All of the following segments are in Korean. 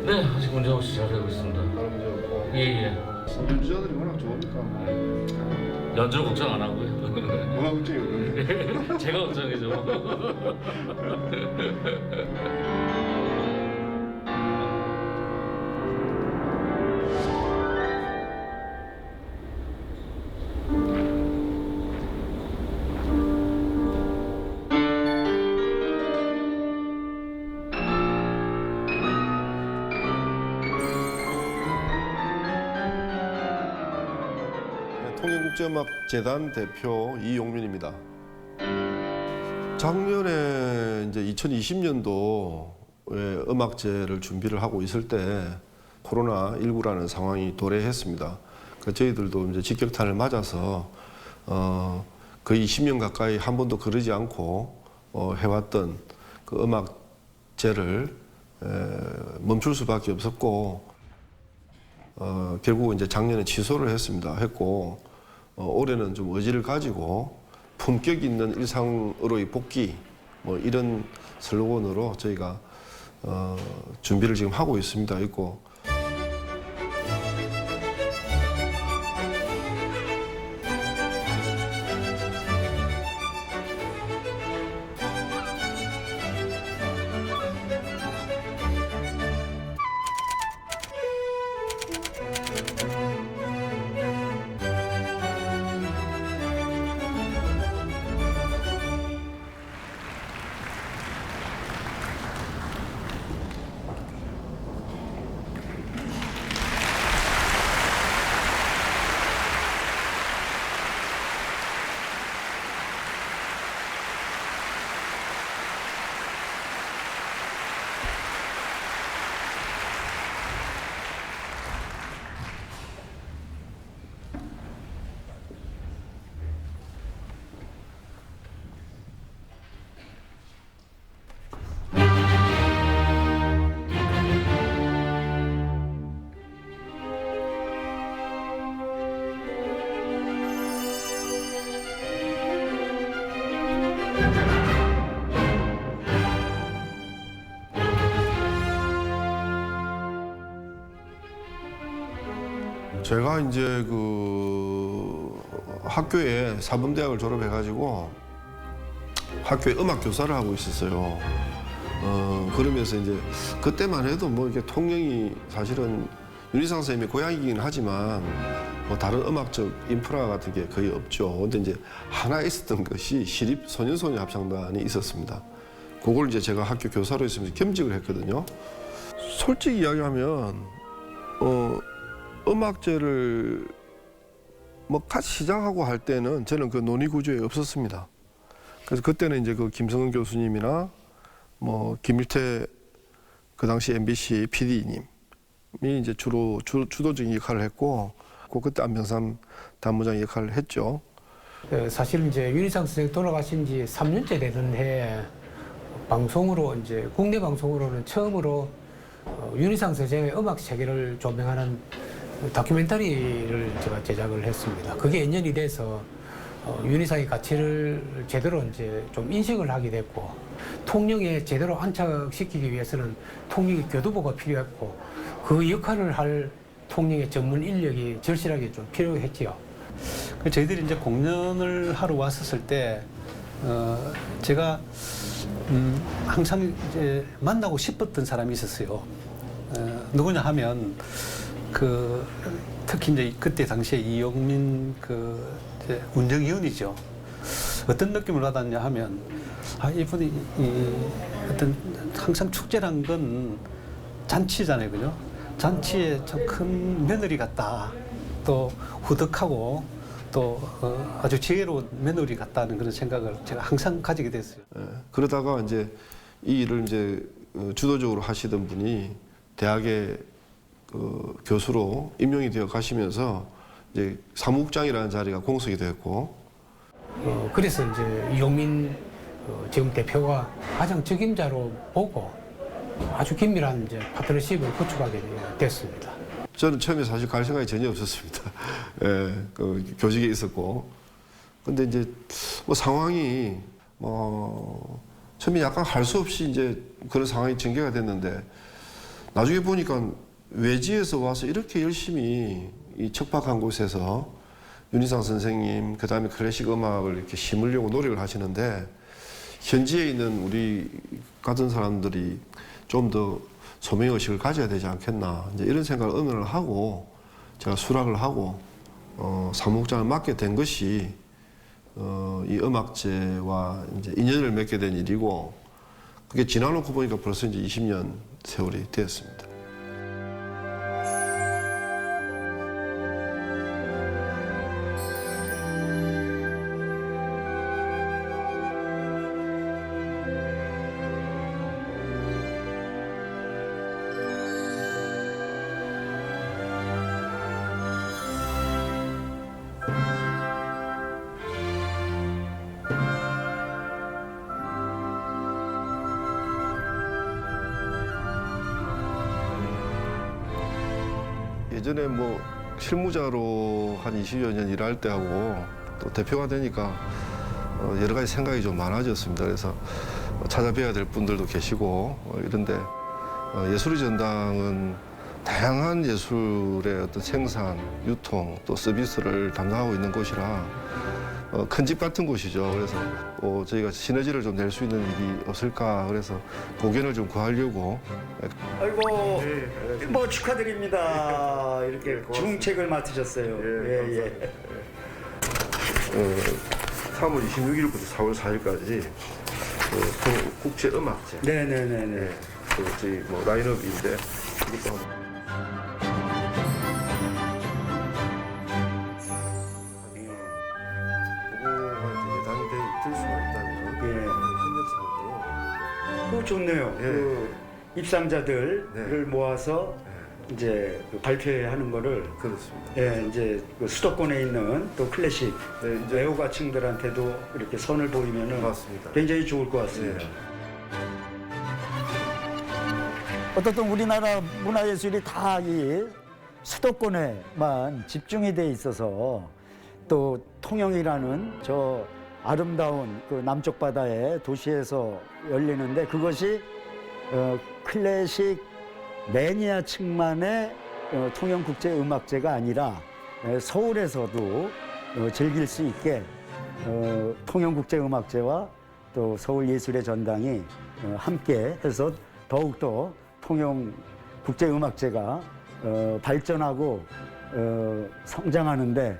네, 아직 문제 없이 잘 되고 있습니다. 다른 문제 없고. 예. 연주자들이 워낙 좋으니까 연주를 걱정 안 하고요. 뭐가 걱정이 없는데. 제가 걱정이죠. 통일국제음악재단 대표 이용민입니다. 작년에 이제 2020년도에 음악제를 준비를 하고 있을 때 코로나19라는 상황이 도래했습니다. 그 저희들도 이제 직격탄을 맞아서 거의 20년 가까이 한 번도 그러지 않고 해왔던 그 음악제를 멈출 수밖에 없었고 결국 이제 작년에 취소를 했고 올해는 좀 의지를 가지고 품격 있는 일상으로의 복귀 뭐 이런 슬로건으로 저희가 준비를 지금 하고 있습니다. 제가 이제 그 학교에 사범대학을 졸업해가지고 학교에 음악 교사를 하고 있었어요. 그러면서 이제 그때만 해도 뭐 이렇게 통영이 사실은 윤희상 선생님의 고향이긴 하지만 뭐 다른 음악적 인프라 같은 게 거의 없죠. 근데 이제 하나 있었던 것이 시립 소년소녀 합창단이 있었습니다. 그걸 이제 제가 학교 교사로 있으면서 겸직을 했거든요. 솔직히 이야기하면 음악제를 뭐 같이 시작하고 할 때는 저는 그 논의 구조에 없었습니다. 그래서 그때는 이제 그 김성은 교수님이나 뭐 김일태 그 당시 MBC PD님이 이제 주로 주도적인 역할을 했고, 그때 안병삼 단무장 역할을 했죠. 사실 이제 윤희상 선생님 돌아가신 지 3년째 되는 해에 방송으로 이제 국내 방송으로는 처음으로 윤희상 선생의 음악 세계를 조명하는 다큐멘터리를 제가 제작을 했습니다. 그게 인연이 돼서 윤희상의 가치를 제대로 이제 좀 인식을 하게 됐고, 통영에 제대로 안착시키기 위해서는 통영의 교두보가 필요했고, 그 역할을 할 통영의 전문 인력이 절실하게 좀 필요했지요. 저희들이 이제 공연을 하러 왔었을 때 제가 항상 이제 만나고 싶었던 사람이 있었어요. 누구냐 하면 특히 이제 그때 당시에 이용민 이제 운정위원이죠. 어떤 느낌을 받았냐 하면 이분이 어떤 항상 축제란 건 잔치잖아요, 그죠? 잔치에 좀 큰 며느리 같다. 또 후덕하고 또 아주 지혜로운 며느리 같다는 그런 생각을 제가 항상 가지게 됐어요. 예, 그러다가 이제 이 일을 이제 주도적으로 하시던 분이 대학의 그 교수로 임용이 되어 가시면서 이제 사무국장이라는 자리가 공석이 됐고, 그래서 이제 이용민 지금 대표가 가장 적임자로 보고 아주 긴밀한 이제 파트너십을 구축하게 됐습니다. 저는 처음에 사실 갈 생각이 전혀 없었습니다. 예, 그 교직에 있었고, 근데 이제 뭐 상황이 처음에 약간 할 수 없이 이제 그런 상황이 전개가 됐는데, 나중에 보니까 외지에서 와서 이렇게 열심히 이 척박한 곳에서 윤희상 선생님, 그 다음에 클래식 음악을 이렇게 심으려고 노력을 하시는데, 현지에 있는 우리 같은 사람들이 좀 더 소명의식을 가져야 되지 않겠나, 이제 이런 생각을 의논을 하고 제가 수락을 하고 사무국장을 맡게 된 것이 이 음악제와 이제 인연을 맺게 된 일이고, 그게 지나놓고 보니까 벌써 이제 20년 세월이 되었습니다. 예전에 뭐 실무자로 한 20여 년 일할 때하고 또 대표가 되니까 여러 가지 생각이 좀 많아졌습니다. 그래서 찾아뵈야 될 분들도 계시고 이런데 예술의 전당은 다양한 예술의 어떤 생산, 유통, 또 서비스를 담당하고 있는 곳이라 큰 집 같은 곳이죠. 그래서 저희가 시너지를 좀 낼 수 있는 일이 없을까, 그래서 고견을 좀 구하려고. 아이고, 뭐 축하드립니다. 이렇게 중책을 맡으셨어요. 예. 3월 26일부터 4월 4일까지 국제음악제. 네네네네. 저희 뭐 라인업인데 이것도 한번. 그거가 예단이 될 수가 있다면 협력사항으로. 그거 좋네요. 예. 그 입상자들을 네. 모아서 이제 그 발표하는 거를 그렇습니다. 예, 이제 그 수도권에 있는 또 클래식 네, 이제 애호가층들한테도 이렇게 선을 보이면은 맞습니다. 굉장히 좋을 것 같습니다. 네. 어떻든 우리나라 문화예술이 다 이 수도권에만 집중이 돼 있어서 또 통영이라는 저 아름다운 그 남쪽 바다의 도시에서 열리는데, 그것이 클래식 매니아층만의 통영국제음악제가 아니라 서울에서도 즐길 수 있게 통영국제음악제와 또 서울예술의 전당이 함께 해서 더욱더 통영국제음악제가 발전하고 성장하는데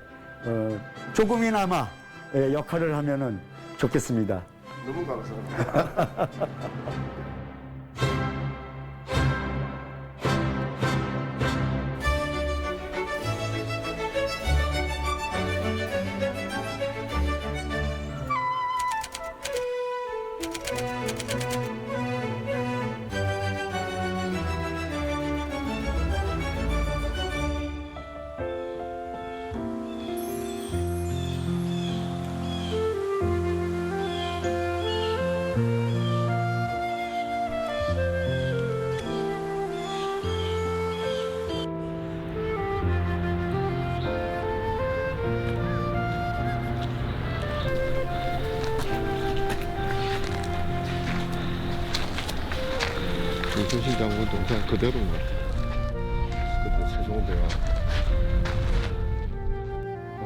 조금이나마 역할을 하면은 좋겠습니다. 너무 감사합니다. 유순신 장군 동생 그대로인 것 같아요. 그때 세종대가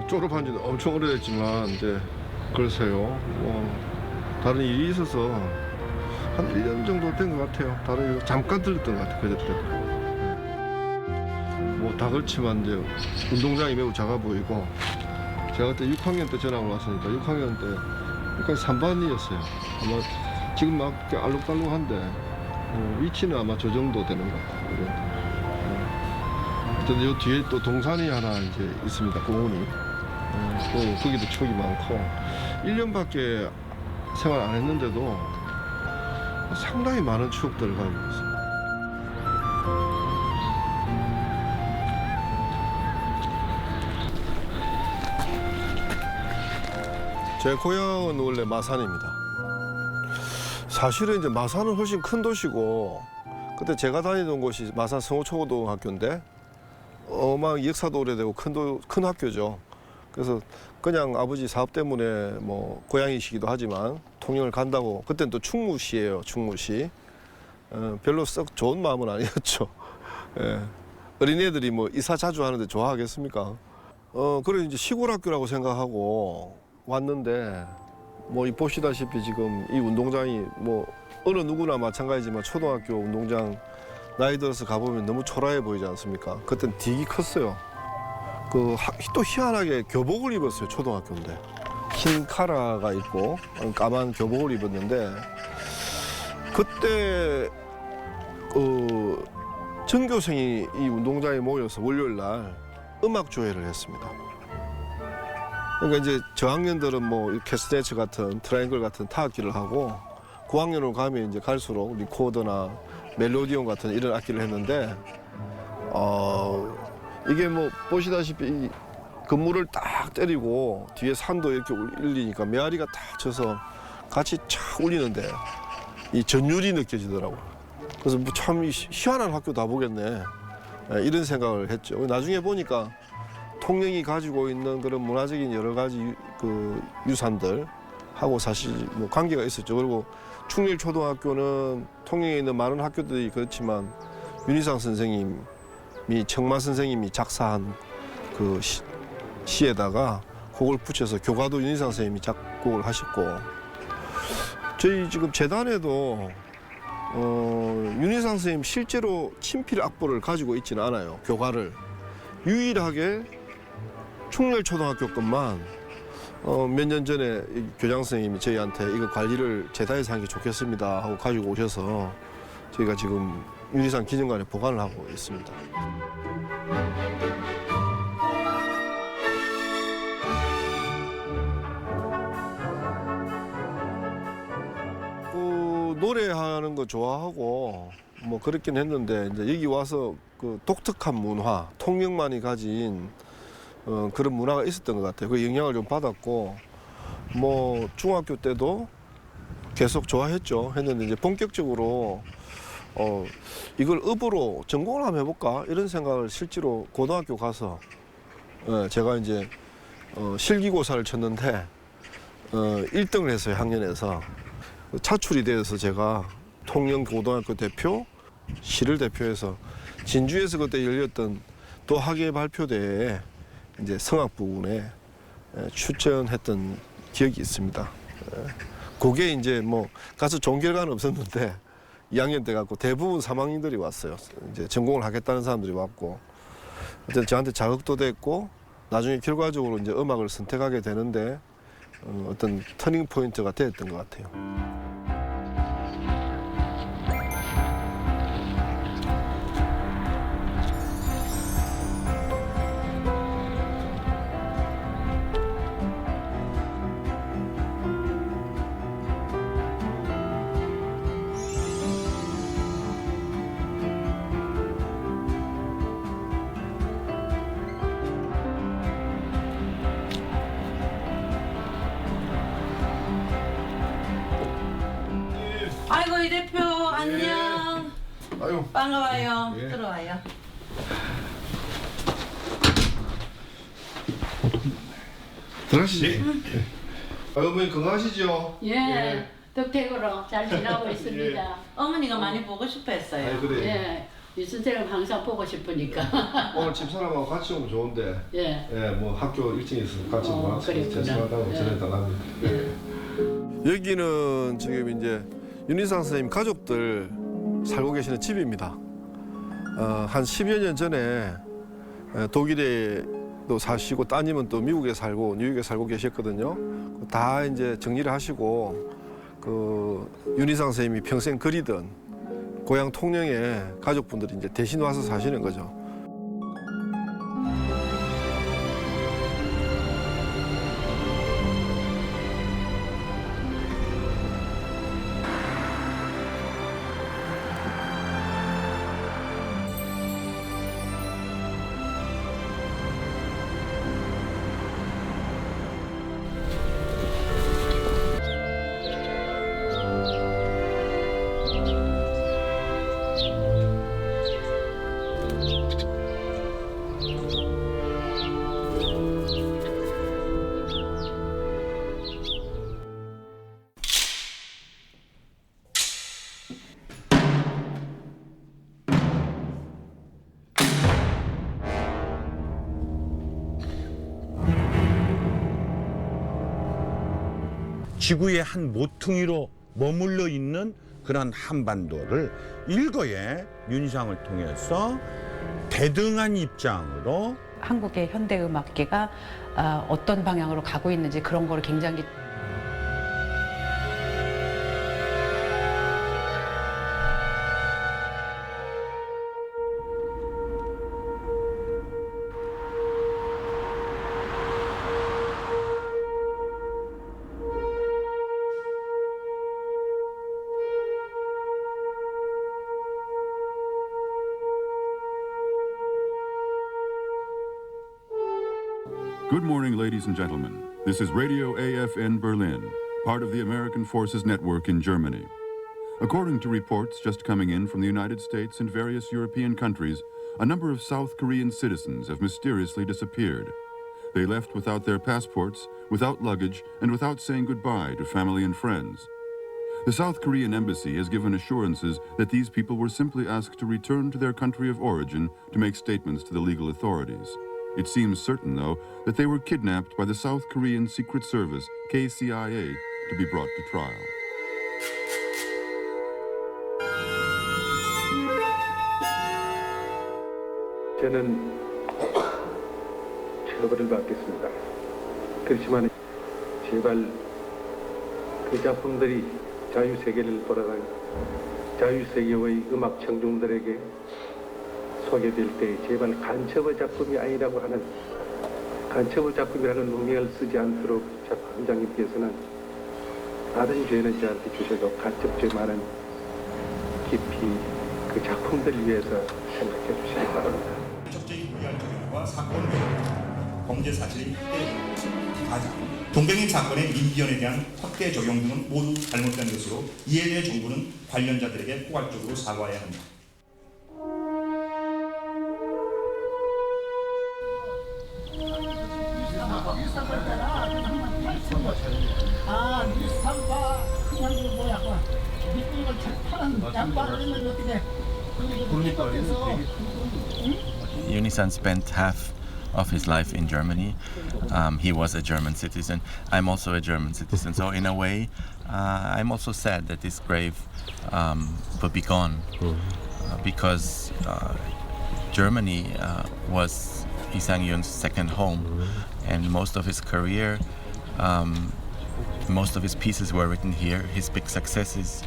졸업한 지는 엄청 오래됐지만 이제 글쎄요, 다른 일이 있어서 한 1년 정도 된 것 같아요. 다른 일 잠깐 들렸던 것 같아요. 그때 뭐 다 그렇지만 이제 운동장이 매우 작아 보이고, 제가 그때 6학년 때 전학을 왔으니까 6학년 때 여기까지 3반이었어요. 아마 지금 막 이렇게 알록달록한데 위치는 아마 저 정도 되는 것 같아요. 하여튼 요 뒤에 또 동산이 하나 이제 있습니다. 공원이. 거기도 추억이 많고 1년밖에 생활 안 했는데도 상당히 많은 추억들을 가지고 있어요. 제 고향은 원래 마산입니다. 사실은 이제 마산은 훨씬 큰 도시고 그때 제가 다니던 곳이 마산 성호초고등학교인데 어마어마하게 역사도 오래되고 큰 학교죠. 그래서 그냥 아버지 사업 때문에 뭐 고향이시기도 하지만 통영을 간다고 그때는 또 충무시예요. 충무시. 별로 썩 좋은 마음은 아니었죠. 예. 어린애들이 뭐 이사 자주 하는데 좋아하겠습니까? 그래 이제 시골 학교라고 생각하고 왔는데 뭐 보시다시피 지금 이 운동장이 뭐 어느 누구나 마찬가지지만 초등학교 운동장 나이 들어서 가보면 너무 초라해 보이지 않습니까? 그땐 되게 컸어요. 또 희한하게 교복을 입었어요. 초등학교인데 흰 카라가 있고 까만 교복을 입었는데 그때 전교생이 이 운동장에 모여서 월요일 날 음악 조회를 했습니다. 그러니까 이제 저학년들은 뭐 캐스네츠 같은 트라이앵글 같은 타악기를 하고 고학년으로 가면 이제 갈수록 리코더나 멜로디온 같은 이런 악기를 했는데 이게 뭐 보시다시피 이 건물을 딱 때리고 뒤에 산도 이렇게 울리니까 메아리가 딱 쳐서 같이 착 울리는데 이 전율이 느껴지더라고요. 그래서 뭐 참 희한한 학교 다 보겠네 이런 생각을 했죠. 나중에 보니까 통영이 가지고 있는 그런 문화적인 여러 가지 그 유산들하고 사실 뭐 관계가 있었죠. 그리고 충렬초등학교는 통영에 있는 많은 학교들이 그렇지만 윤희상 선생님이 청마 선생님이 작사한 그 시에다가 곡을 붙여서 교가도 윤희상 선생님이 작곡을 하셨고 저희 지금 재단에도 윤희상 선생님 실제로 친필 악보를 가지고 있지는 않아요. 교가를 유일하게 충렬초등학교 것만 몇 년 전에 교장 선생님이 저희한테 이거 관리를 재단에서 하는 게 좋겠습니다 하고 가지고 오셔서 저희가 지금 윤희상 기념관에 보관을 하고 있습니다. 노래하는 거 좋아하고 뭐 그렇긴 했는데 이제 여기 와서 그 독특한 문화, 통영만이 가진 그런 문화가 있었던 것 같아요. 그 영향을 좀 받았고 뭐 중학교 때도 계속 좋아했죠. 했는데 이제 본격적으로 이걸 업으로 전공을 한번 해볼까 이런 생각을 실제로 고등학교 가서 제가 이제 실기고사를 쳤는데 1등을 했어요. 학년에서. 차출이 되어서 제가 통영고등학교 대표, 시를 대표해서 진주에서 그때 열렸던 또 학예 발표대회에 이제 성악 부분에 출전했던 기억이 있습니다. 그게 이제 뭐 가서 좋은 결과는 없었는데 2학년 때 갖고 대부분 3학년들이 왔어요. 이제 전공을 하겠다는 사람들이 왔고 어쨌든 저한테 자극도 됐고 나중에 결과적으로 이제 음악을 선택하게 되는데 어떤 터닝 포인트가 되었던 것 같아요. 아이고 이 대표 안녕. 아유. 반가워요. 예. 들어와요. 들어가시죠. 어머니 건강하시죠? 예, 덕택으로 잘 지나고 있습니다. 어머니가 많이 보고 싶어 했어요. 그래. 예, 유 선생님 항상 보고 싶으니까. 오늘 집사람하고 같이 오면 좋은데 예, 뭐 학교 일정에서 같이 뭐 그랬구나. 죄송하다고 예. 전해달랍니다. 여기는 지금 이제 윤희상 선생님 가족들 살고 계시는 집입니다. 한 10여 년 전에 독일에도 사시고 따님은 또 미국에 살고 뉴욕에 살고 계셨거든요. 다 이제 정리를 하시고 그 윤희상 선생님이 평생 그리던 고향 통영에 가족분들이 이제 대신 와서 사시는 거죠. 지구의 한 모퉁이로 머물러 있는 그런 한반도를 일거에 윤상을 통해서 대등한 입장으로 한국의 현대 음악계가 어떤 방향으로 가고 있는지 그런 거를 굉장히 Good morning, ladies and gentlemen. This is Radio AFN Berlin, part of the American Forces Network in Germany. According to reports just coming in from the United States and various European countries, a number of South Korean citizens have mysteriously disappeared. They left without their passports, without luggage, and without saying goodbye to family and friends. The South Korean embassy has given assurances that these people were simply asked to return to their country of origin to make statements to the legal authorities. It seems certain, though, that they were kidnapped by the South Korean Secret Service, KCIA, to be brought to trial. 저는 처벌을 받겠습니다. 그렇지만 제발 그 작품들이 자유세계를 돌아다니 자유세계의 음악 청중들에게 소개될 때 제발 간첩의 작품이 아니라고 하는 간첩의 작품이라는 명명을 쓰지 않도록 작가장님께서는 다른 죄는 저한테 주셔도 간첩죄만은 깊이 그 작품들을 위해서 생각해 주시기 바랍니다. 적극적인 무리한 조력과 사건을 범죄 사실이 확대 가장 동백님 사건의 민기현에 대한 확대 적용 등은 모두 잘못된 것으로 이에 대해 정부는 관련자들에게 포괄적으로 사과해야 합니다. Unisan spent half of his life in Germany. He was a German citizen. I'm also a German citizen. So in a way, I'm also sad that this grave will be gone because Germany was Lee Sang-yoon's second home, and most of his career, most of his pieces were written here. His big successes,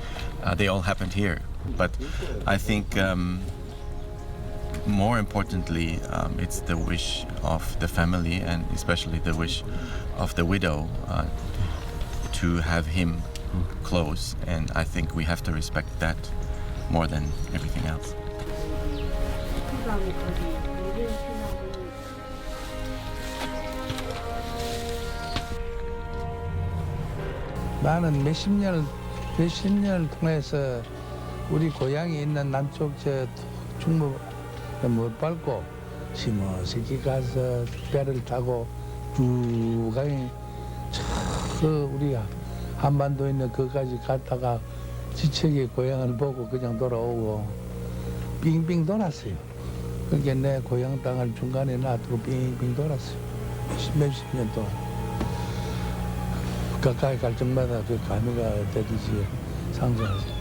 they all happened here. But I think more importantly, it's the wish of the family and especially the wish of the widow to have him close. And I think we have to respect that more than everything else. 나는 몇십 년을 통해서 우리 고향이 있는 남쪽 저 중부 못 밟고 시머시기 가서 배를 타고 쭉 가니 저 우리 한반도에 있는 거기까지 갔다가 지척의 고향을 보고 그냥 돌아오고 빙빙 돌았어요. 그게 내 고향 땅을 중간에 놔두고 빙빙 돌았어요. 몇십 년 동안. 가까이 갈 적마다 그 감회가 되듯이 상상하세요.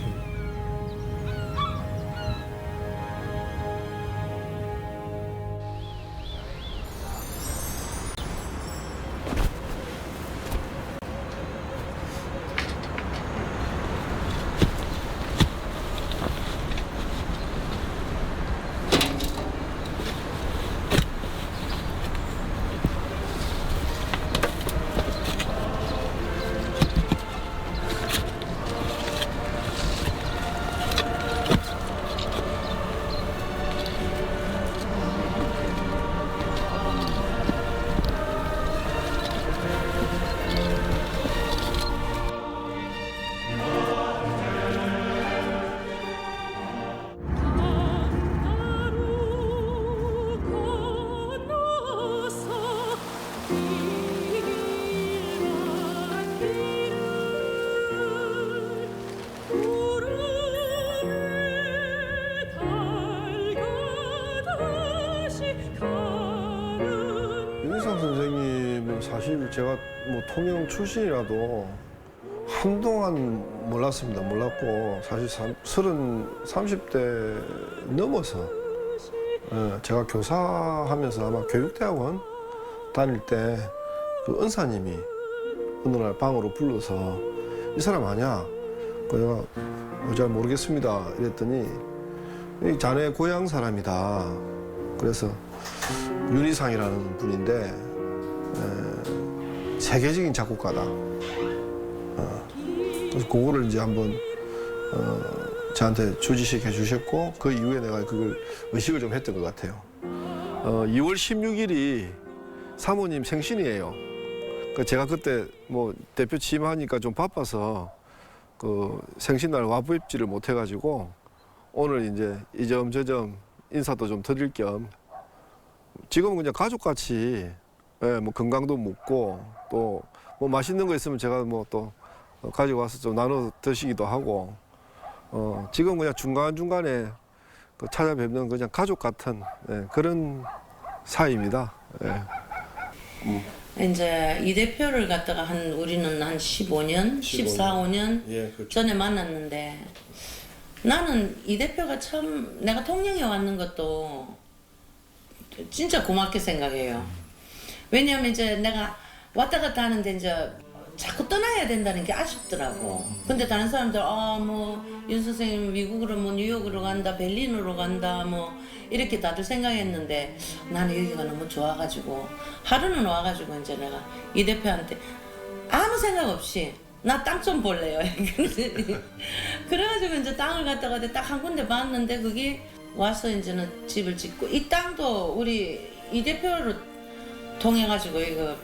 윤희상 선생님은 사실 제가 뭐 통영 출신이라도 한동안 몰랐습니다. 몰랐고 사실 30대 넘어서 제가 교사하면서 아마 교육대학원 다닐 때 그 은사님이 어느 날 방으로 불러서 이 사람 아냐? 내가 잘 모르겠습니다. 이랬더니 이 자네 고향 사람이다. 그래서 윤희상이라는 분인데 세계적인 작곡가다. 그래서 그거를 이제 한번 저한테 주지시켜 주셨고 그 이후에 내가 그걸 의식을 좀 했던 것 같아요. 2월 16일이 사모님 생신이에요. 제가 그때 뭐 대표 취임하니까 좀 바빠서 그 생신날 와뵙지를 못해가지고 오늘 이제 이점 저점 인사도 좀 드릴 겸 지금은 그냥 가족같이 뭐 건강도 묻고 또 뭐 맛있는 거 있으면 제가 뭐 또 가지고 와서 좀 나눠 드시기도 하고 지금 그냥 중간중간에 그 찾아뵙는 그냥 가족 같은 그런 사이입니다. 이제 이 대표를 갖다가 우리는 한 15년, 14, 15년 그렇죠. 전에 만났는데 나는 이 대표가 참 내가 통영에 왔는 것도 진짜 고맙게 생각해요. 왜냐하면 이제 내가 왔다 갔다 하는데 이제 자꾸 떠나야 된다는 게 아쉽더라고. 근데 다른 사람들 뭐 윤 선생님 미국으로 뭐 뉴욕으로 간다, 베를린으로 간다 뭐 이렇게 다들 생각했는데 나는 여기가 너무 좋아가지고 하루는 와가지고 이제 내가 이 대표한테 아무 생각 없이 나 땅 좀 볼래요. 그래가지고 이제 땅을 갖다가 딱 한 군데 봤는데 거기 와서 이제는 집을 짓고 이 땅도 우리 이 대표를 통해 가지고 이거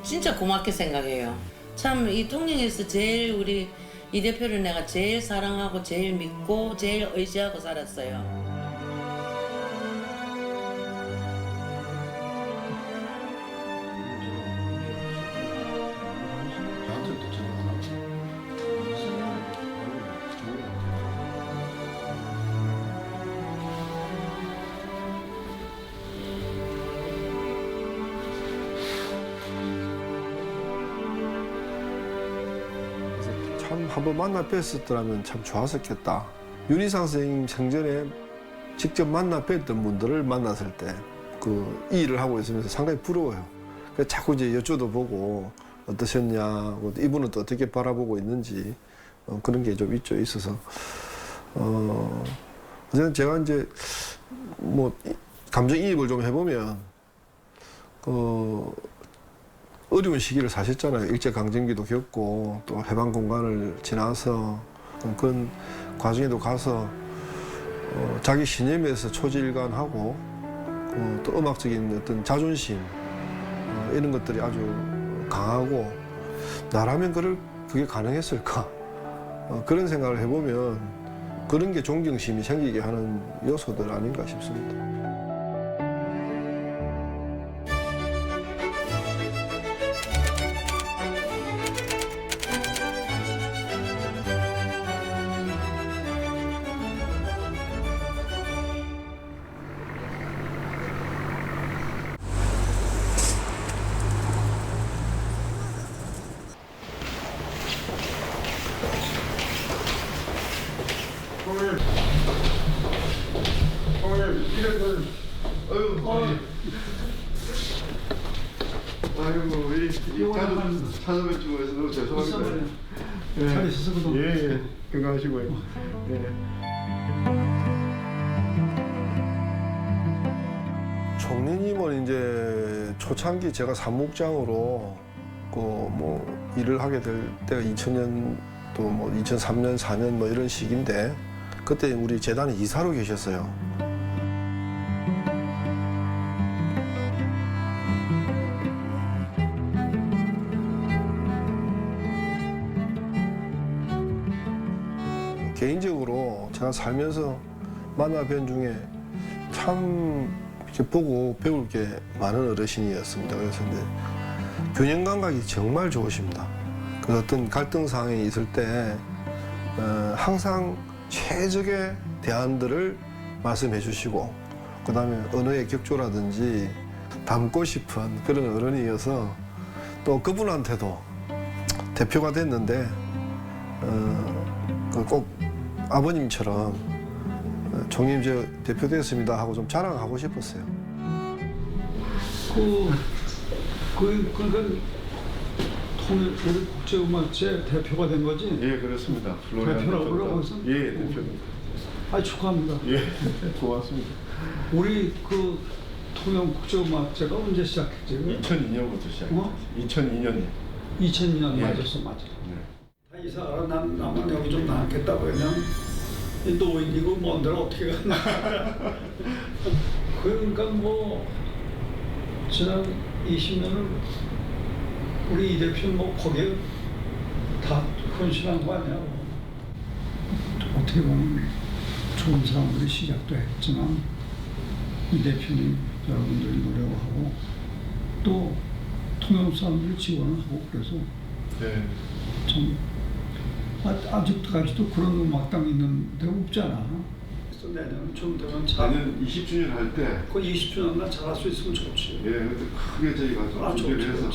진짜 고맙게 생각해요. 참 이 통영에서 제일 우리 이 대표를 내가 제일 사랑하고 제일 믿고 제일 의지하고 살았어요. 참 한번 만나 뵀었더라면 참 좋았었겠다. 윤희상 선생님 생전에 직접 만나 뵀던 분들을 만났을 때 그 이 일을 하고 있으면서 상당히 부러워요. 그래서 자꾸 이제 여쭤도 보고 어떠셨냐, 이분은 또 어떻게 바라보고 있는지 그런 게 좀 있어서 어쨌든 제가 이제 뭐 감정이입을 좀 해보면 어려운 시기를 사셨잖아요. 일제강점기도 겪고 또 해방공간을 지나서 그런 과정에도 가서 자기 신념에서 초지일관하고 또 음악적인 어떤 자존심 이런 것들이 아주 강하고 나라면 그게 가능했을까 그런 생각을 해보면 그런 게 존경심이 생기게 하는 요소들 아닌가 싶습니다. 아이고, 이 찾아뵙지 못해서 너무 죄송합니다. 잘 있었거든. 예, 건강하시고요. 총리님은 이제 초창기 제가 사무국장으로 뭐 일을 하게 될 때가 2000년 또 뭐 2003년, 4년 뭐 이런 시기인데 그때 우리 재단에 이사로 계셨어요. 개인적으로 제가 살면서 만나 뵌 중에 참 이렇게 보고 배울 게 많은 어르신이었습니다. 그래서 이제 균형 감각이 정말 좋으십니다. 그 어떤 갈등 상황이 있을 때 항상 최적의 대안들을 말씀해 주시고 그다음에 언어의 격조라든지 담고 싶은 그런 어른이어서 또 그분한테도 대표가 됐는데 꼭 아버님처럼 총님 저 대표 됐습니다 하고 좀 자랑하고 싶었어요. 그러니까 국제음악제 대표가 된 거지? 예, 그렇습니다. 대표라고 그러고 있어? 예, 대표입니다. 축하합니다. 예, 고맙습니다. 우리 그 통영 국제음악제가 언제 시작했지? 2002년부터 시작했어요. 2002년에. 2002년 예. 맞았어. 다 이사가 나만 여기 좀 나왔겠다고 그냥 이 노인이고 먼 데를 어떻게 갔나. 그러니까 뭐 지난 20년을 우리 이 대표는 뭐 거기에 다 헌신한 거 아니야. 어떻게 보면 좋은 사람들이 시작도 했지만 이 대표님 여러분들이 노력하고 또 통영 사람들이 지원을 하고 그래서 참 아직까지도 그런 음악당 있는 데가 없잖아. 그래서 내년 좀 되면 내년 20주년 할 때 그 20주년 날 잘할 수 있으면 좋지. 예, 근데 크게 저희가 좀 준비를 해서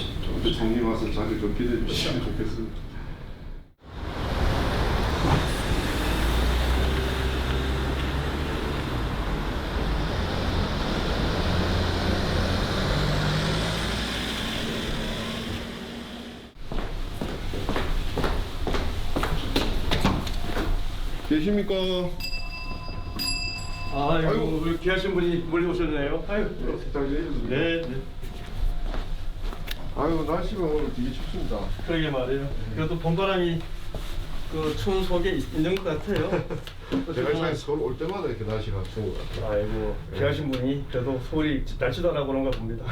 장님 와서 자리 좀 기대해 주시면 좋겠습니다. 계십니까? 아이고, 우리 귀하신 분이 멀리 오셨네요. 아이고, 네. 아이고, 날씨가 오늘 되게 춥습니다. 그러게 말이에요. 그래도 봄바람이 그 추운 속에 있는 것 같아요. 제가 사실 서울 올 때마다 이렇게 날씨가 추운 것 같아요. 아이고, 귀하신 분이 그래도 서울이 날씨도 안 하고 그런가 봅니다.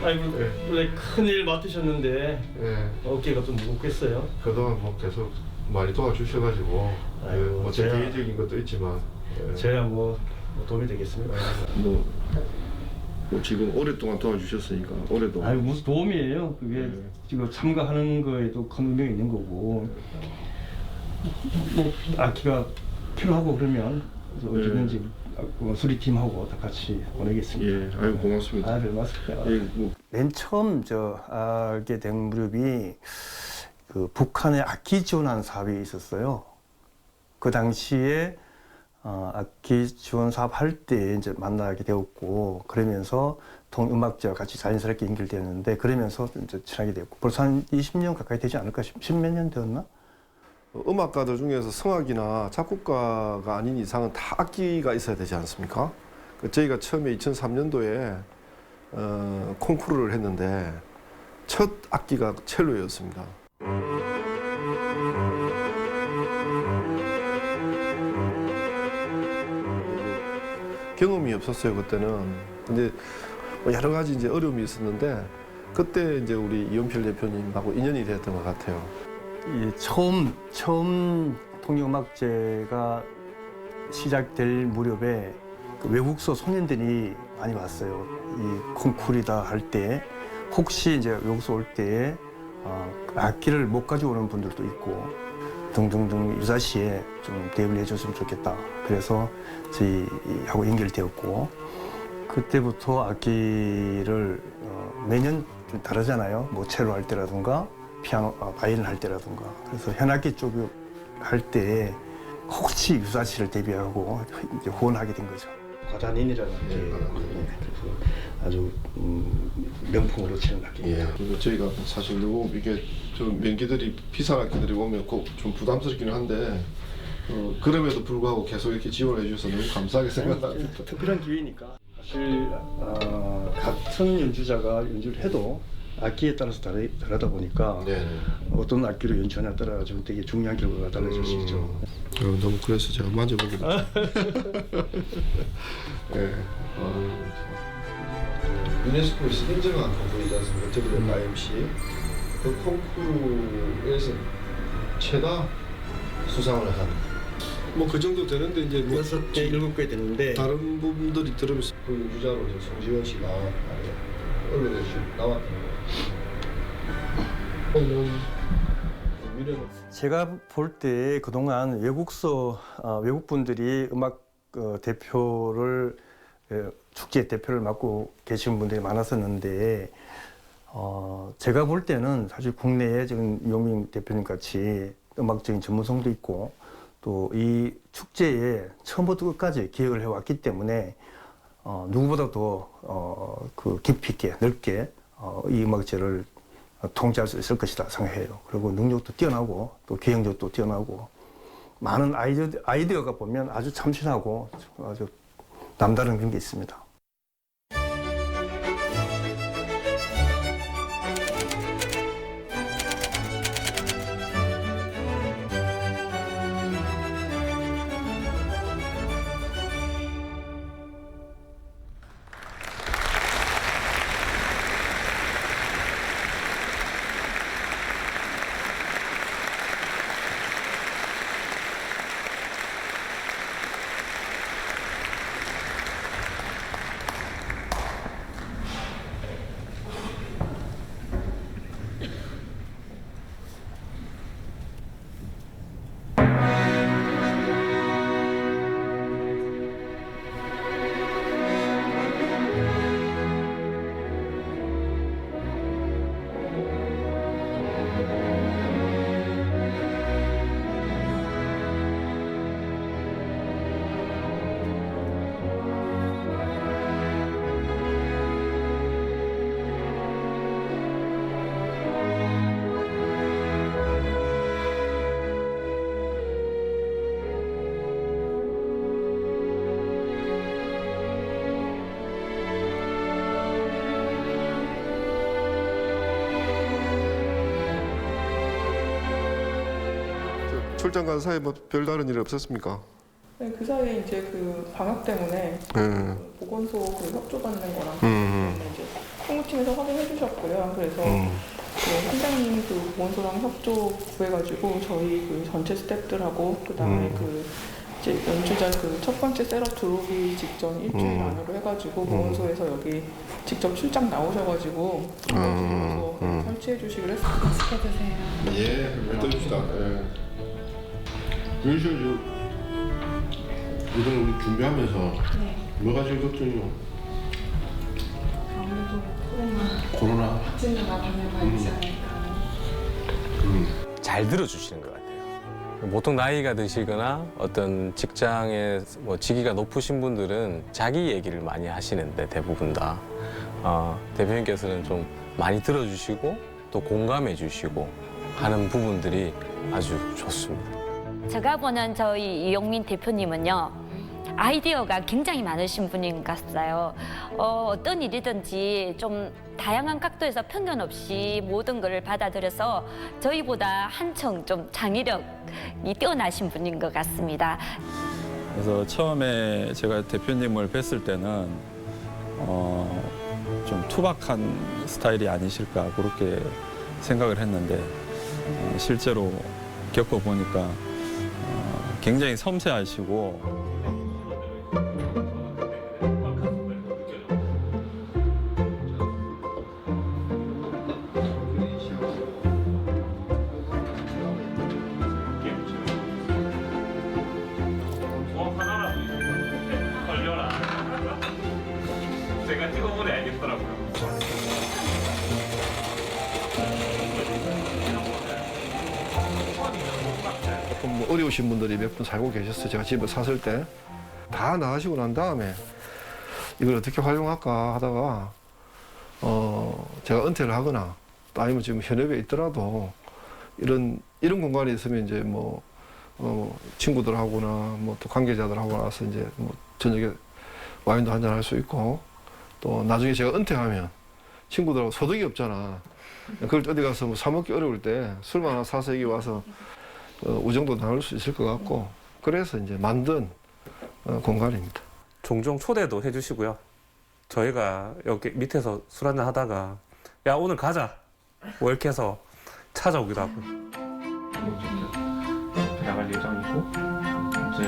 아이고, 원래 큰일 맡으셨는데 어깨가 좀 무겁겠어요? 그동안 뭐 계속 많이 도와주셔가지고 뭐 제 개인적인 것도 있지만 제가 뭐 도움이 되겠습니다. 뭐 지금 오랫동안 도와주셨으니까 올해도 아유, 무슨 도움이에요. 그게 지금 참가하는 거에도 큰 의미가 있는 거고 뭐 악기가 필요하고 그러면 언제든지 수리팀하고 다 같이 보내겠습니다. 예, 아유 고맙습니다. 별 말씀이요. 맨 처음 알게 된 무렵이 그 북한에 악기 지원하는 사업이 있었어요. 그 당시에 악기 지원 사업 할 때 이제 만나게 되었고 그러면서 통음악제와 같이 자연스럽게 연결되었는데 그러면서 이제 친하게 되었고 벌써 한 20년 가까이 되지 않을까? 10몇 년 되었나? 음악가들 중에서 성악이나 작곡가가 아닌 이상은 다 악기가 있어야 되지 않습니까? 저희가 처음에 2003년도에 콩쿠르를 했는데 첫 악기가 첼로였습니다. 경험이 없었어요 그때는. 근데 뭐 여러 가지 이제 어려움이 있었는데 그때 이제 우리 이원필 대표님하고 인연이 되었던 것 같아요. 이 처음 통영음악제가 시작될 무렵에 그 외국서 손님들이 많이 왔어요. 이 콩쿠르다 할 때 혹시 이제 외국서 올 때에 악기를 못 가져오는 분들도 있고 등등등 유사시에 좀 대우를 해줬으면 좋겠다. 그래서 저희하고 연결되었고 그때부터 악기를 매년 좀 다르잖아요. 뭐 첼로 할 때라든가 피아노, 바이올린 할 때라든가. 그래서 현악기 쪽 할 때 혹시 유사시를 대비하고 이제 후원하게 된 거죠. 과단인이라는 아주 명품으로 치는 악기입니다. 그리고 저희가 사실 너무 이게 좀 명기들이 비싼 악기들이 오면 꼭 좀 부담스럽기는 한데 그럼에도 불구하고 계속 이렇게 지원해 주셔서 너무 감사하게 생각합니다. 특별한 기회니까 사실 같은 연주자가 연주를 해도 악기에 따라서 다르다 보니까 어떤 악기로 연주하냐에 따라 좀 되게 중요한 결과가 달라질 수 있죠. 너무 그래서 제가 만져보게 됐죠. 유네스코에서 인정한 콩쿠르이지 않습니까? WIMC. 그 콩쿠르에서 최다 수상을 한. 뭐 그 정도 되는데 이제 뭐 6개, 7개 되는데 다른 부분들이 들으면서 그 유자로 송지원 씨가 언론에 나왔던 거. 제가 볼 때 그동안 외국 분들이 음악 대표를 축제 대표를 맡고 계신 분들이 많았었는데 제가 볼 때는 사실 국내에 지금 이용민 대표님 같이 음악적인 전문성도 있고 또 이 축제에 처음부터 끝까지 기획을 해왔기 때문에 누구보다 더 깊이 있게 넓게 이 음악제를 통제할 수 있을 것이다 생각해요. 그리고 능력도 뛰어나고 또 기획력도 뛰어나고 많은 아이디어가 보면 아주 참신하고 아주 남다른 그런 게 있습니다. 출장 간 사이에 뭐 별다른 일이 없었습니까? 네, 그 사이에 이제 그 방역 때문에 그 보건소 그 협조받는 거랑 이제 총무팀에서 확인해 주셨고요. 그래서 그 팀장님 그 보건소랑 협조 구해가지고 저희 그 전체 스태프들하고 그다음에 그 이제 연주자 그 첫 번째 셋업 들어오기 직전 일주일 안으로 해가지고 보건소에서 여기 직접 출장 나오셔가지고 보건소에서 설치해 주시기로 했습니다. 맛있게 드세요. 예, 떠줍시다. 윤실 이걸 우리 준비하면서 뭐가 제일 걱정이요? 아무래도 코로나 확진자가 발생하지 않을까. 잘 들어주시는 것 같아요. 보통 나이가 드시거나 어떤 직장에 뭐 직위가 높으신 분들은 자기 얘기를 많이 하시는데 대부분 다 대표님께서는 좀 많이 들어주시고 또 공감해 주시고 하는 부분들이 아주 좋습니다. 제가 보는 저희 이용민 대표님은요, 아이디어가 굉장히 많으신 분인 것 같아요. 어떤 일이든지 좀 다양한 각도에서 편견 없이 모든 것을 받아들여서 저희보다 한층 좀 창의력이 뛰어나신 분인 것 같습니다. 그래서 처음에 제가 대표님을 뵀을 때는 좀 투박한 스타일이 아니실까 그렇게 생각을 했는데 실제로 겪어보니까 굉장히 섬세하시고 제가 찍어보니 알겠더라고요. 조금 뭐 어려우신 분들이 몇 분 살고 계셨어요. 제가 집을 샀을 때 다 나가시고 난 다음에 이걸 어떻게 활용할까 하다가 제가 은퇴를 하거나 또 아니면 지금 현업에 있더라도 이런 공간이 있으면 이제 뭐 친구들하고나 뭐 또 관계자들하고 나서 이제 뭐 저녁에 와인도 한잔 할 수 있고 또 나중에 제가 은퇴하면 친구들하고 소득이 없잖아. 그걸 어디 가서 뭐 사 먹기 어려울 때 술만 하나 사서 여기 와서 우정도 나눌 수 있을 것 같고 그래서 이제 만든 공간입니다. 종종 초대도 해주시고요. 저희가 여기 밑에서 술 한잔 하다가 야 오늘 가자 뭐 이렇게 해서 찾아오기도 하고. 나갈 예정이고 이제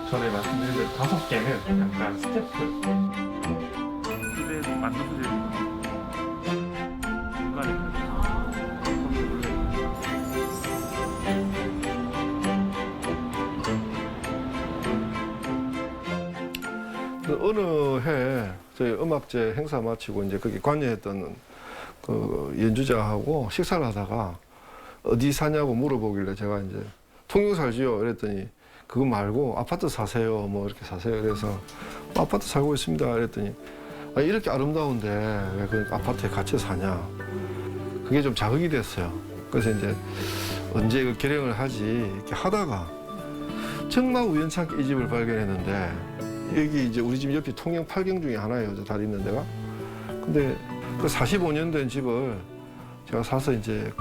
전에 말씀드린 대로 5개는 약간 스태프 기대도 만들어질 중간에 어느 해 저희 음악제 행사 마치고 이제 거기 관여했던 그 연주자하고 식사를 하다가 어디 사냐고 물어보길래 제가 이제 통영 살지요. 그랬더니 그거 말고 아파트 사세요. 뭐 이렇게 사세요. 그래서 아파트 살고 있습니다. 그랬더니 아, 이렇게 아름다운데 왜 그 아파트에 같이 사냐. 그게 좀 자극이 됐어요. 그래서 이제 언제 그 결행을 하지 이렇게 하다가 정말 우연찮게 이 집을 발견했는데 여기 이제 우리 집 옆이 통영 8경 중에 하나예요. 저 다리 있는 데가. 근데 그 45년 된 집을 제가 사서 이제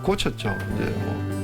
고쳤죠. 이제 뭐.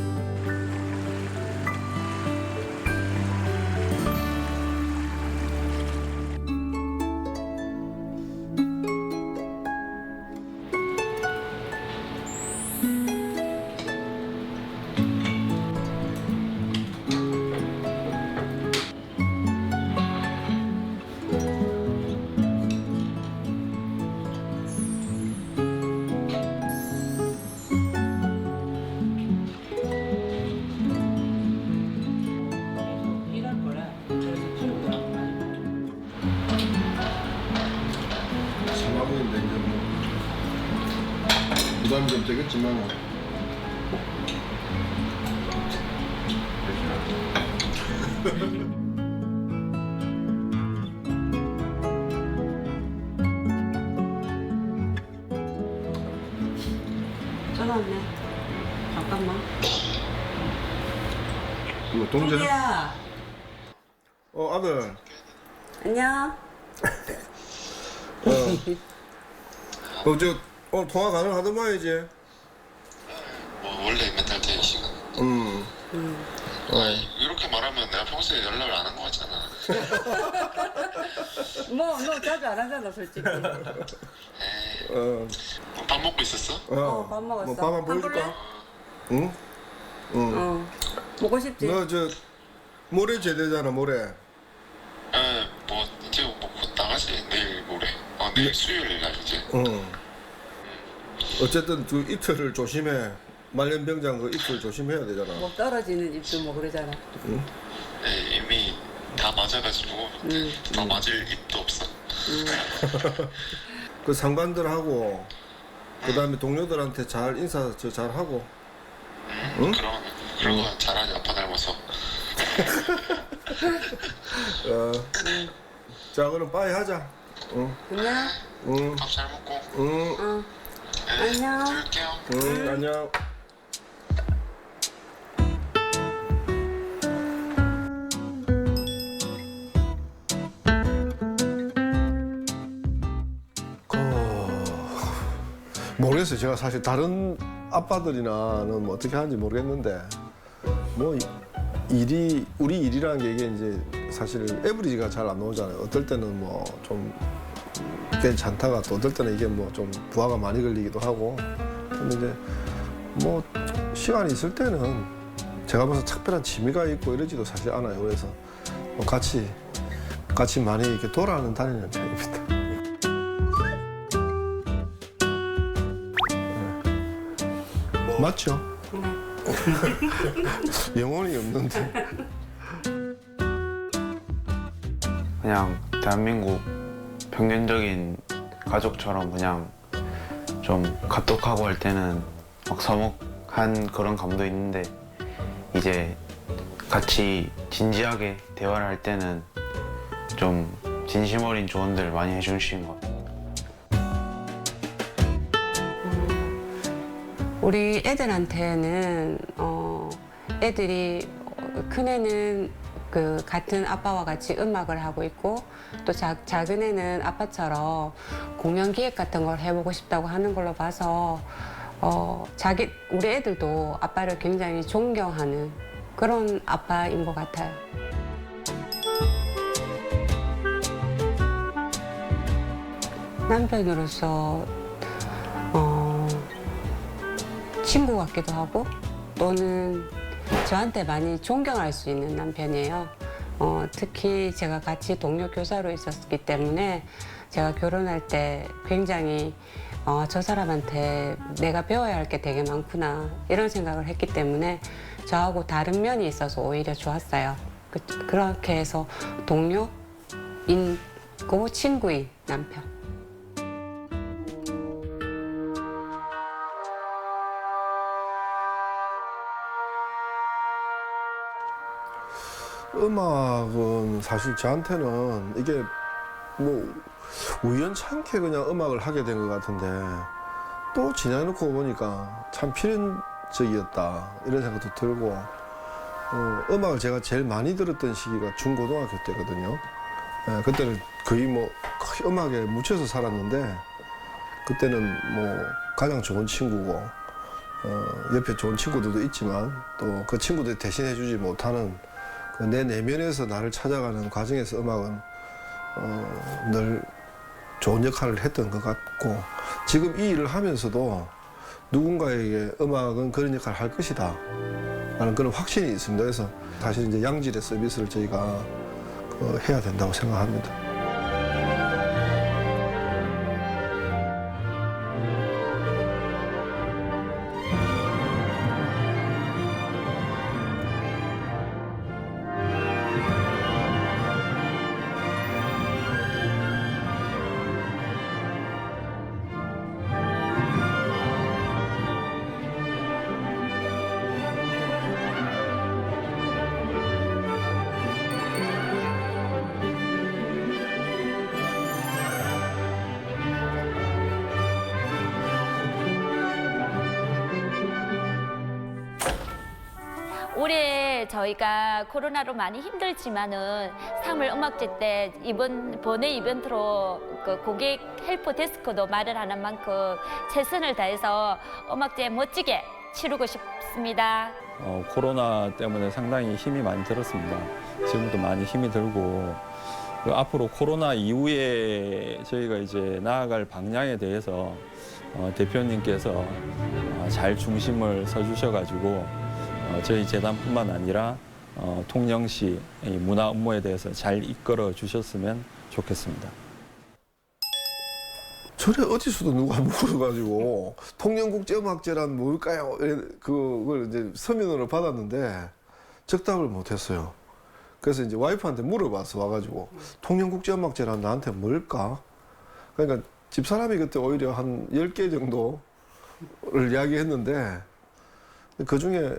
사막인데 이제 뭐 부담이 좀 되겠지만 전화 왔네. 잠깐만. 이거 동생? 동기야. 아들. 안녕. 저 오늘 통화 가능하더만 이제. 뭐 원래 맨날 이 시간. 이렇게 말하면 내가 평소에 연락을 안 한 거 같잖아. 뭐 너 자주 안 하잖아 솔직히. 밥 먹고 있었어? 밥 먹었어. 뭐 밥 한번 보여줄까? 응? 먹고 싶지? 너 저 모레 제대잖아 모레. 뭐 이제 뭐 곧 나가지 내일 모레. 내일 수요일 날 이제. 어쨌든 그 이틀을 조심해. 말년병장 그 이틀 조심해야 되잖아. 뭐 떨어지는 입도 뭐 그러잖아. 응? 이미 다 맞아가지고 더 맞을 입도 없어. 그 상관들하고 그다음에 동료들한테 잘 인사 잘 하고. 응? 그런 거 잘하지 아빠 닮아서. 자 그럼 빠이 하자. 안녕. 밥 잘 먹고. 안녕. 들을게요. 안녕. 모르겠어요. 제가 사실 다른 아빠들이나는 뭐 어떻게 하는지 모르겠는데 뭐 우리 일이라는 게 이게 이제 사실 에브리지가 잘 안 나오잖아요. 어떨 때는 뭐 좀 괜찮다가 또 어떨 때는 이게 뭐 좀 부하가 많이 걸리기도 하고 근데 이제 뭐 시간이 있을 때는 제가 봐서 특별한 취미가 있고 이러지도 사실 않아요. 그래서 뭐 같이 많이 이렇게 다니는 편입니다. 맞죠? 영혼이 없는데. 그냥 대한민국 평균적인 가족처럼 그냥 좀 카톡하고 할 때는 막 서먹한 그런 감도 있는데 이제 같이 진지하게 대화를 할 때는 좀 진심 어린 조언들 많이 해주시는 것 같아요. 우리 애들한테는 애들이 큰애는 그 같은 아빠와 같이 음악을 하고 있고 또 작은 애는 아빠처럼 공연 기획 같은 걸 해보고 싶다고 하는 걸로 봐서 우리 애들도 아빠를 굉장히 존경하는 그런 아빠인 것 같아요. 남편으로서 친구 같기도 하고 또는 저한테 많이 존경할 수 있는 남편이에요. 특히 제가 같이 동료 교사로 있었기 때문에 제가 결혼할 때 굉장히 저 사람한테 내가 배워야 할 게 되게 많구나 이런 생각을 했기 때문에 저하고 다른 면이 있어서 오히려 좋았어요. 그렇게 해서 동료인 그 친구의 남편. 음악은 사실 저한테는 이게 뭐 우연찮게 그냥 음악을 하게 된 것 같은데 또 지나놓고 보니까 참 필연적이었다 이런 생각도 들고 음악을 제가 제일 많이 들었던 시기가 중고등학교 때거든요. 그때는 거의 뭐 음악에 묻혀서 살았는데 그때는 뭐 가장 좋은 친구고 옆에 좋은 친구들도 있지만 또 그 친구들이 대신해주지 못하는 내 내면에서 나를 찾아가는 과정에서 음악은 늘 좋은 역할을 했던 것 같고 지금 이 일을 하면서도 누군가에게 음악은 그런 역할을 할 것이다 라는 그런 확신이 있습니다. 그래서 사실 이제 양질의 서비스를 저희가 해야 된다고 생각합니다. 올해 저희가 코로나로 많이 힘들지만은 3월 음악제 때 이번 번외 이벤트로 그 고객 헬프 데스크도 마련하는 만큼 최선을 다해서 음악제 멋지게 치르고 싶습니다. 코로나 때문에 상당히 힘이 많이 들었습니다. 지금도 많이 힘이 들고 앞으로 코로나 이후에 저희가 이제 나아갈 방향에 대해서 대표님께서 잘 중심을 서주셔가지고 저희 재단뿐만 아니라 통영시 문화 업무에 대해서 잘 이끌어 주셨으면 좋겠습니다. 전에 어디서도 누가 물어가지고 통영국제음악제란 뭘까요? 그걸 이제 서면으로 받았는데 적답을 못했어요. 그래서 이제 와이프한테 물어봤어 와가지고 통영국제음악제란 나한테 뭘까? 그러니까 집사람이 그때 오히려 한 10개 정도를 이야기했는데 그 중에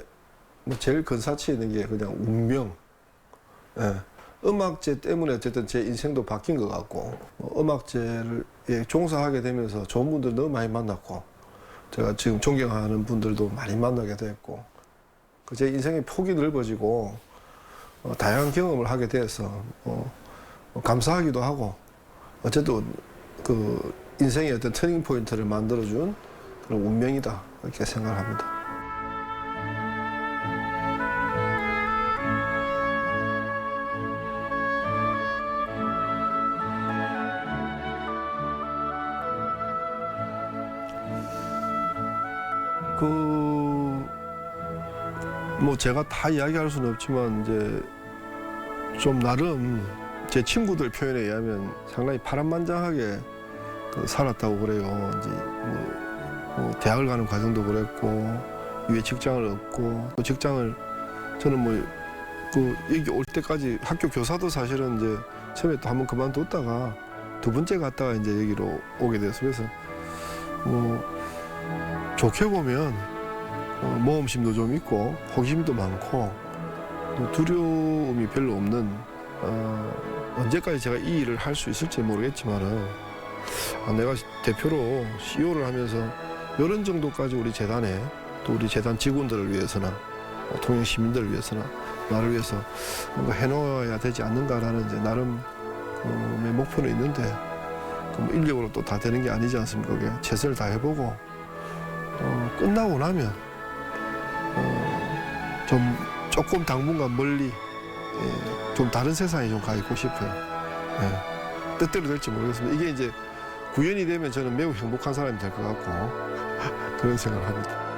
제일 근사치 있는 게 그냥 운명. 예. 음악제 때문에 어쨌든 제 인생도 바뀐 것 같고 음악제를 종사하게 되면서 좋은 분들 너무 많이 만났고 제가 지금 존경하는 분들도 많이 만나게 됐고 제 인생의 폭이 넓어지고 다양한 경험을 하게 돼서 감사하기도 하고 어쨌든 그 인생의 어떤 터닝 포인트를 만들어준 그런 운명이다 이렇게 생각합니다. 뭐 제가 다 이야기할 수는 없지만 이제 좀 나름 제 친구들 표현에 의하면 상당히 파란만장하게 살았다고 그래요. 이제 뭐 대학을 가는 과정도 그랬고 위에 직장을 얻고 또 직장을 저는 뭐 여기 올 때까지 학교 교사도 사실은 이제 처음에 또 한번 그만뒀다가 두 번째 갔다가 이제 여기로 오게 됐어요. 그래서 뭐 좋게 보면 모험심도 좀 있고 호기심도 많고 또 두려움이 별로 없는 언제까지 제가 이 일을 할 수 있을지 모르겠지만은 내가 대표로 CEO를 하면서 이런 정도까지 우리 재단에 또 우리 재단 직원들을 위해서나 통영 시민들을 위해서나 나를 위해서 뭔가 해놓아야 되지 않는가라는 이제 나름의 목표는 있는데 인력으로 또 다 되는 게 아니지 않습니까? 그게 최선을 다해보고 끝나고 나면 좀 조금 당분간 멀리 좀 다른 세상에 좀 가 있고 싶어요. 뜻대로 될지 모르겠습니다. 이게 이제 구현이 되면 저는 매우 행복한 사람이 될 것 같고 그런 생각을 합니다.